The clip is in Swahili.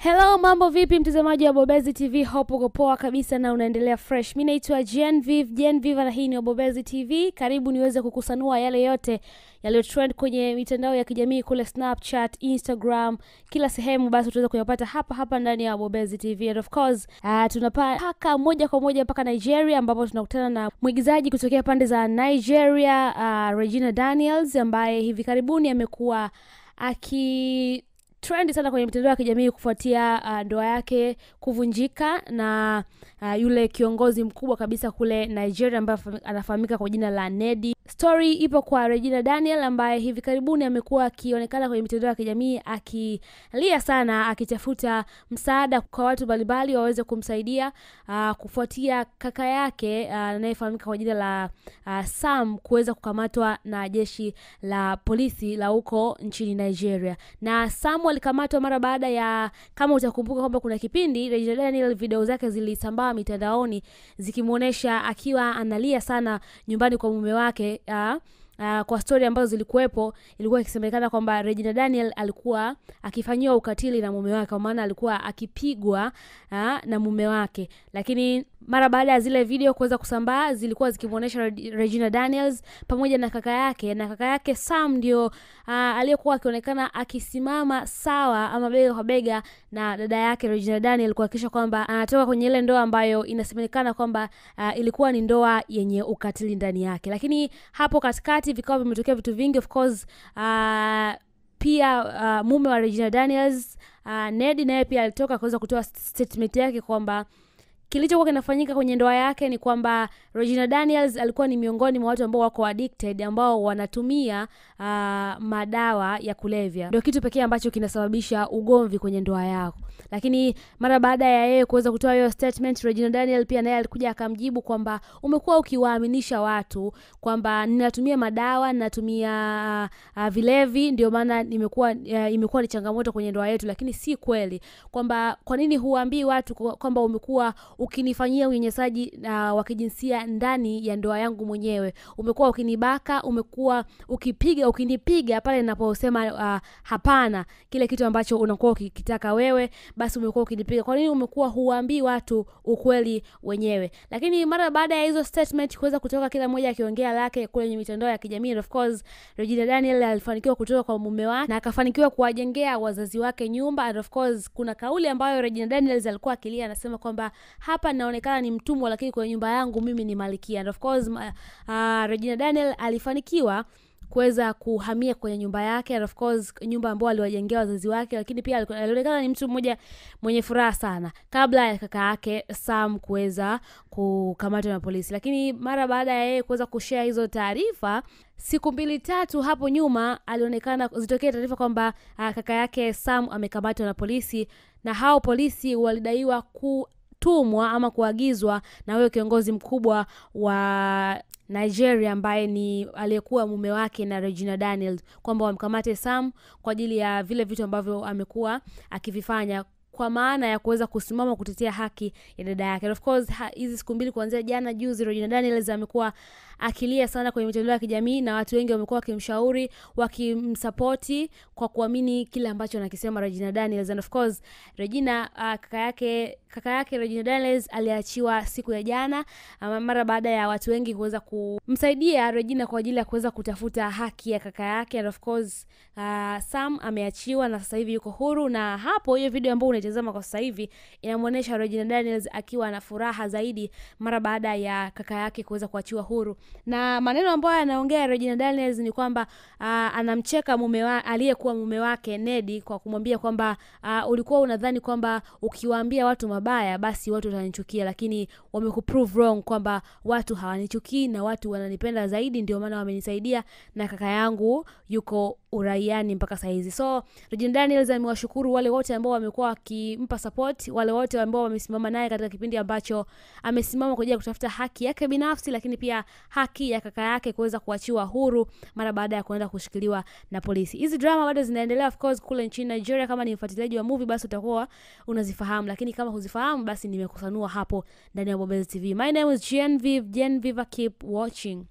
Hello, mambo vipi mtazamaji wa Bobezi TV? Hope uko poa kabisa na unaendelea fresh. Mimi naitwa Genevieve na hii ni Bobezi TV. Karibu niweze kukusanua yale yote yaliyo trend kwenye mitandao ya kijamii kule Snapchat, Instagram, kila sehemu, basi utaweza kuyapata hapa ndani ya Bobezi TV. And of course, tunapaka moja kwa moja mpaka Nigeria ambapo tunakutana na mwigizaji kutokea pande za Nigeria, Regina Daniels, ambaye hivi karibuni amekuwa trend sana kwenye mitandao ya kijamii kufuatia ndoa yake kuvunjika na yule kiongozi mkubwa kabisa kule Nigeria ambaye anafahamika kwa jina la Nedi. Story ipo kwa Regina Daniel ambaye hivi karibuni amekuwa akionekana kwenye mitandao ya kijamii akilia sana, akitafuta msaada kwa watu mbalimbali waweze kumsaidia kufuatia kaka yake anayefahamika kwa jina la Sam kuweza kukamatwa na jeshi la polisi la huko nchini Nigeria. Na Sam alikamatwa mara baada ya, kama utakumbuka kwamba kuna kipindi Regina Daniel video zake zilisambaa mitandaoni zikimuonesha akiwa analia sana nyumbani kwa mume wake. Kwa story ambazo zilikuwepo, ilikuwa ikisemekana kwamba Regina Daniel alikuwa akifanyiwa ukatili na mume wake, kwa maana alikuwa akipigwa na mume wake. Lakini mara baada ya zile video kuweza kusambaa, zilikuwa zikimuonesha Regina Daniels pamoja na kaka yake Sam ndio aliyekuwa akionekana akisimama sawa ama bega kwa bega na dada yake Regina Daniel kuhakikisha kwamba anatoka kwenye ile ndoa ambayo inasemekana kwamba ilikuwa ni ndoa yenye ukatili ndani yake. Lakini hapo katikati vikao vimetokea vitu vingi. Of course, pia mume wa Regina Daniels, Nedi, naye pia alitoka kuweza kutoa statement yake kwamba kilichokuwa kinafanyika kwenye ndoa yake ni kwamba Regina Daniels alikuwa ni miongoni mwa watu ambao wako addicted, ambao wanatumia madawa ya kulevya. Ndio kitu pekee ambacho kinasababisha ugomvi kwenye ndoa yao. Lakini mara baada ya yeye kuweza kutoa hiyo statement, Regina Daniel pia naye alikuja akamjibu kwamba umekuwa ukiwaaminisha watu kwamba ninatumia madawa, ninatumia vilevi, ndio maana imekuwa ni changamoto kwenye ndoa yetu. Lakini si kweli. Kwamba kwa nini huambii watu kwamba umekuwa ukinifanyia unyanyasaji wa kijinsia ndani ya ndoa yangu mwenyewe? Umekuwa ukinibaka, umekuwa ukinipiga pale ninaposema hapana kile kitu ambacho unakuwa ukitaka wewe, basi umekuwa ukinipiga. Kwa nini umekuwa huambii watu ukweli wenyewe? Lakini mara baada ya hizo statement kuweza kutoka, kila mmoja akiongea lake kwenye mitandao ya kijamii, and of course Regina Daniel alifanikiwa kutoka kwa mume wake na akafanikiwa kuwajengea wazazi wake nyumba. And of course kuna kauli ambayo Regina Daniels alikuwa akilia, anasema kwamba hapa naonekana ni mtumwa, lakini kwenye nyumba yangu mimi ni malkia. And of course Regina Daniel alifanikiwa kuweza kuhamia kwenye nyumba yake, and of course nyumba ambayo aliwajengea wazazi wake. Lakini pia alionekana ni mtu mmoja mwenye furaha sana kabla ya kaka yake Sam kuweza kukamatwa na polisi. Lakini mara baada ya yeye kuweza kushare hizo taarifa, siku 2-3 hapo nyuma alionekana zitokea taarifa kwamba kaka yake Sam amekamatwa na polisi, na hao polisi walidaiwa kutumwa ama kuagizwa na huyo kiongozi mkubwa wa Nigeria ambaye ni aliyekuwa mume wake na Regina Daniels, kwamba wamkamate Sam kwa ajili ya vile vitu ambavyo amekuwa akivifanya, kwa maana ya kuweza kusimama kutetea haki ya dada yake. Of course hizi siku 2 kuanzia jana juzi, Regina Daniels amekuwa akilia sana kwenye mitandao ya kijamii, na watu wengi wamekuwa wakimshauri, wakimsupport kwa kuamini kile ambacho anakisema Regina Daniels. And of course Regina, kaka yake Regina Daniels aliachiwa siku ya jana mara baada ya watu wengi kuweza kumsaidia Regina kwa ajili ya kuweza kutafuta haki ya kaka yake. And of course Sam ameachiwa na sasa hivi yuko huru. Na hapo hiyo video ambayo unaitazama kwa sasa hivi inamuonesha Regina Daniels akiwa na furaha zaidi mara baada ya kaka yake kuweza kuachiwa huru. Na maneno ambayo anaongea Regina Daniels ni kwamba anamcheka aliyekuwa mume wake Nedi kwa kumwambia kwamba ulikuwa unadhani kwamba ukiwaambia watu mabaya basi watu watanichukia, lakini wamekuprove wrong, kwamba watu hawanichukii na watu wananipenda zaidi, ndio maana wamenisaidia na kaka yangu yuko uraiani mpaka saizi. So Regina Daniels amewashukuru wale wote ambao wamekuwa wakimpa support, wale wote ambao wamesimama naye katika kipindi ambacho amesimama kwa ajili ya kutafuta haki yake binafsi, lakini pia haki ya kaka yake kuweza kuachiwa huru mara baada ya kuenda kushikiliwa na polisi. Hizi drama bado zinaendelea of course kule nchini Nigeria. Kama ni mfuatiliaji wa movie basi utakuwa unazifahamu, lakini kama huzifahamu basi nimekusanua hapo ndani ya Bobezi TV. My name is Genevieve. Keep watching.